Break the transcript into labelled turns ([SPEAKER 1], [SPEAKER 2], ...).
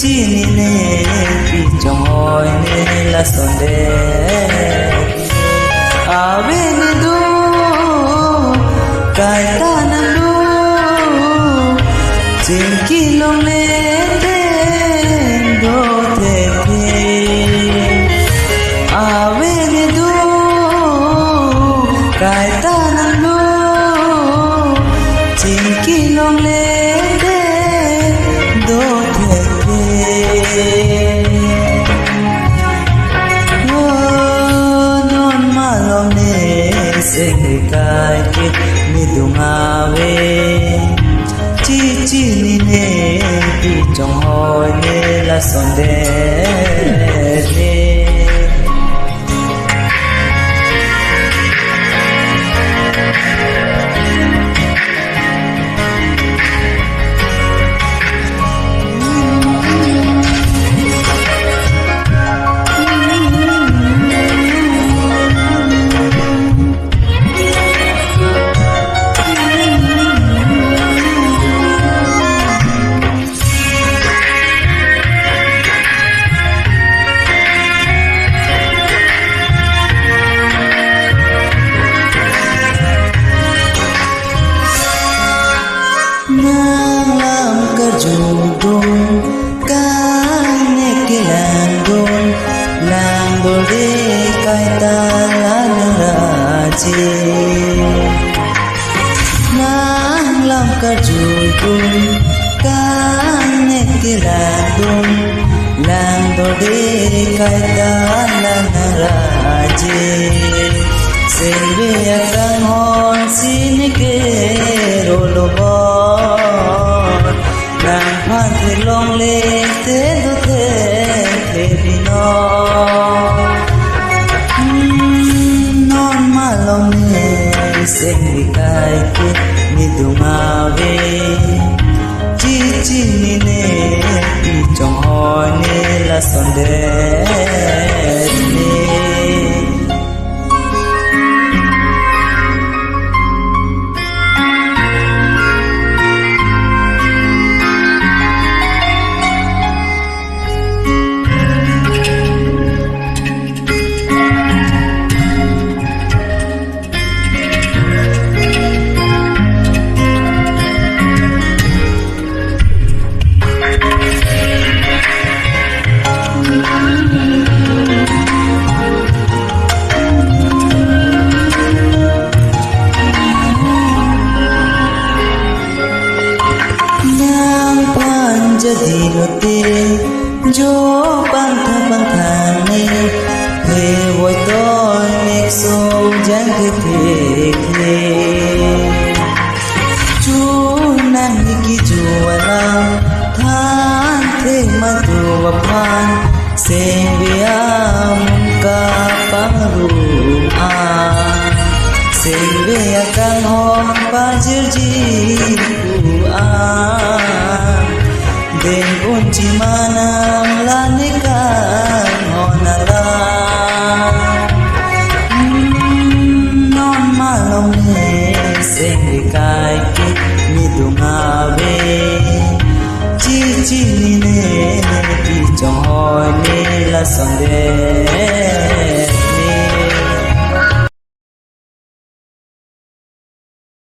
[SPEAKER 1] chi ni ne pi chong hoi ne la son de ave ni du kai ta na lu chin ki long le de do te pe ave ni du kai ta na lu chin ki long le de do te pe non ma long ne se kai ke mi dung ave chi chi ni ne pi chong hoi ne la son de ne nang lam ka judung kane ke lang do de kai ta la na ji nang lam ka judung kane ke lang do de kai ta la na ji selve akan hon sin ke rolo nàng phan thế long lê thế do thế thế đi non ma long nè sen đi kai ke mi du ma ve chi chi ni ne pi chong hoi ne la son de ne jadi lote jo bang tha ne he voi to nek so jang ke chu nan ki chu ala than the ma tu wa phan se via mun ka pang ru a se via kan hon pa ji ku a den unchi manam la nikan honala non malom ne sen kai ke mi dung ave chi chi ni ne pi chong hoi ne la son de